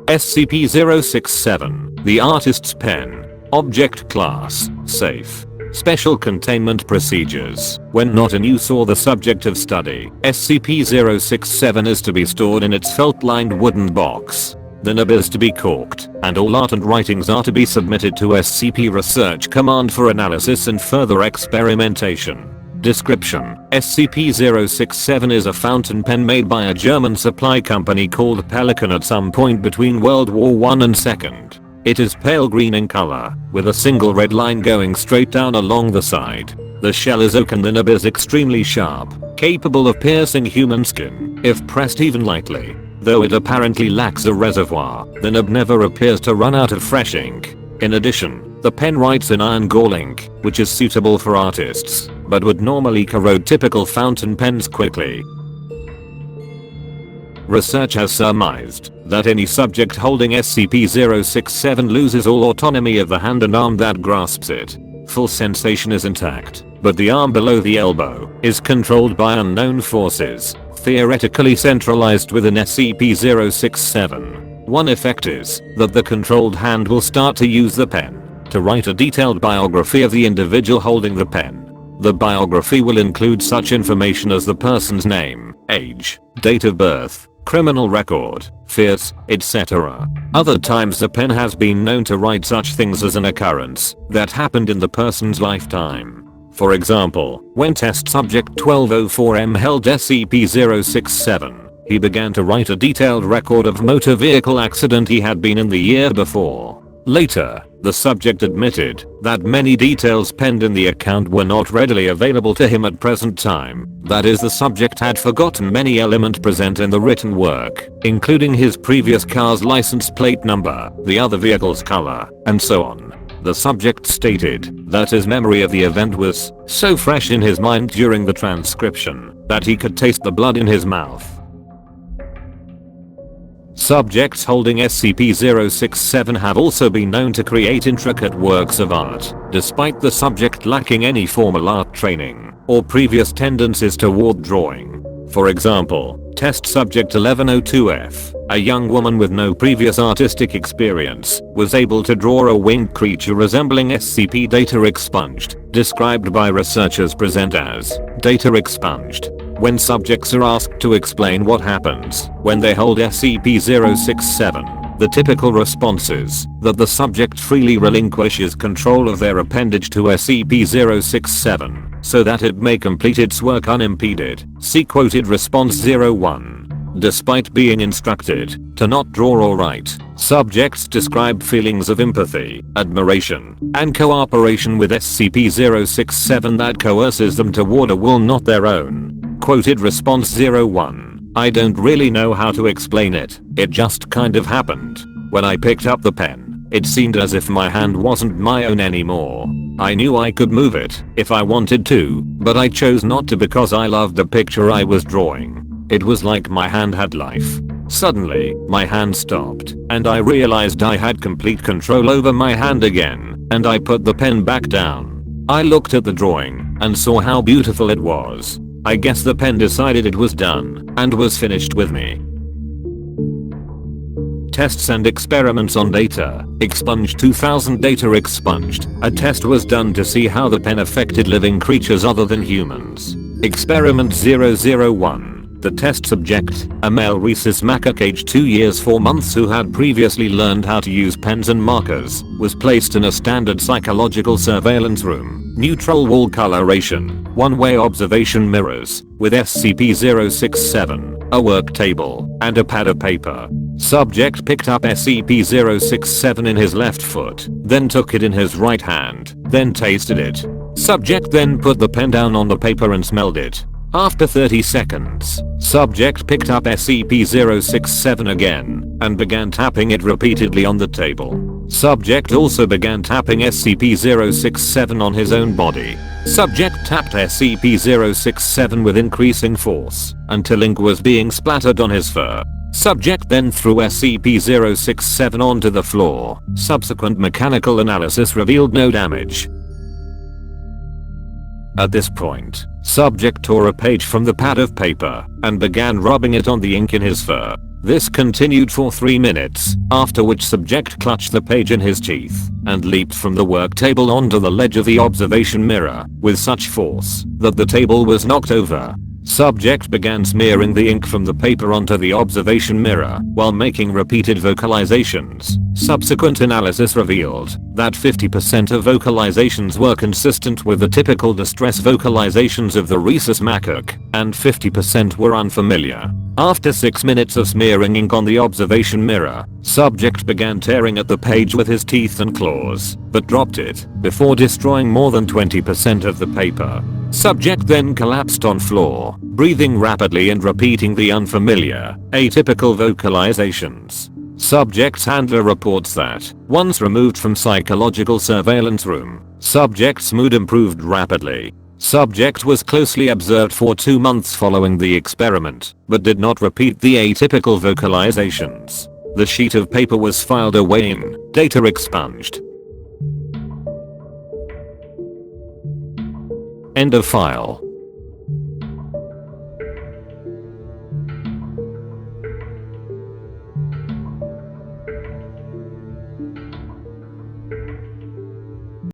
SCP-067, the artist's pen. Object class, safe. Special containment procedures. When not in use or the subject of study, SCP-067 is to be stored in its felt-lined wooden box. The nib is to be corked, and all art and writings are to be submitted to SCP Research Command for analysis and further experimentation. Description: SCP-067 is a fountain pen made by a German supply company called Pelican at some point between World War I and II. It is pale green in color, with a single red line going straight down along the side. The shell is oak and the nib is extremely sharp, capable of piercing human skin, if pressed even lightly. Though it apparently lacks a reservoir, the nib never appears to run out of fresh ink. In addition, the pen writes in iron gall ink, which is suitable for artists, but would normally corrode typical fountain pens quickly. Research has surmised that any subject holding SCP-067 loses all autonomy of the hand and arm that grasps it. Full sensation is intact, but the arm below the elbow is controlled by unknown forces, theoretically centralized within SCP-067. One effect is that the controlled hand will start to use the pen to write a detailed biography of the individual holding the pen. The biography will include such information as the person's name, age, date of birth, criminal record, fears, etc. Other times the pen has been known to write such things as an occurrence that happened in the person's lifetime. For example, when test subject 1204M held SCP-067, he began to write a detailed record of motor vehicle accident he had been in the year before. Later, the subject admitted that many details penned in the account were not readily available to him at present time. That is, the subject had forgotten many elements present in the written work, including his previous car's license plate number, the other vehicle's color, and so on. The subject stated that his memory of the event was so fresh in his mind during the transcription that he could taste the blood in his mouth. Subjects holding SCP-067 have also been known to create intricate works of art, despite the subject lacking any formal art training or previous tendencies toward drawing. For example, test subject 1102F, a young woman with no previous artistic experience, was able to draw a winged creature resembling SCP data expunged, described by researchers present as data expunged. When subjects are asked to explain what happens when they hold SCP-067, the typical response is that the subject freely relinquishes control of their appendage to SCP-067 so that it may complete its work unimpeded. See quoted response 01. Despite being instructed to not draw or write, subjects describe feelings of empathy, admiration, and cooperation with SCP-067 that coerces them toward a will not their own. Quoted response 01. I don't really know how to explain it. It just kind of happened. When I picked up the pen, it seemed as if my hand wasn't my own anymore. I knew I could move it if I wanted to, but I chose not to because I loved the picture I was drawing. It was like my hand had life. Suddenly, my hand stopped, and I realized I had complete control over my hand again, and I put the pen back down. I looked at the drawing and saw how beautiful it was. I guess the pen decided it was done and was finished with me. Tests and experiments on data. Expunged 2000 data expunged. A test was done to see how the pen affected living creatures other than humans. Experiment 001. The test subject, a male rhesus macaque aged 2 years 4 months who had previously learned how to use pens and markers, was placed in a standard psychological surveillance room. Neutral wall coloration, one-way observation mirrors, with SCP-067, a work table, and a pad of paper. Subject picked up SCP-067 in his left foot, then took it in his right hand, then tasted it. Subject then put the pen down on the paper and smelled it. After 30 seconds, subject picked up SCP-067 again and began tapping it repeatedly on the table. Subject also began tapping SCP-067 on his own body. Subject tapped SCP-067 with increasing force until ink was being splattered on his fur. Subject then threw SCP-067 onto the floor. Subsequent mechanical analysis revealed no damage. At this point, subject tore a page from the pad of paper and began rubbing it on the ink in his fur. This continued for 3 minutes, after which subject clutched the page in his teeth and leaped from the work table onto the ledge of the observation mirror with such force that the table was knocked over. Subject began smearing the ink from the paper onto the observation mirror while making repeated vocalizations. Subsequent analysis revealed that 50% of vocalizations were consistent with the typical distress vocalizations of the rhesus macaque, and 50% were unfamiliar. After 6 minutes of smearing ink on the observation mirror, subject began tearing at the page with his teeth and claws, but dropped it before destroying more than 20% of the paper. Subject then collapsed on floor, breathing rapidly and repeating the unfamiliar, atypical vocalizations. Subject's handler reports that, once removed from psychological surveillance room, subject's mood improved rapidly. Subject was closely observed for 2 months following the experiment, but did not repeat the atypical vocalizations. The sheet of paper was filed away in, data expunged. End of file.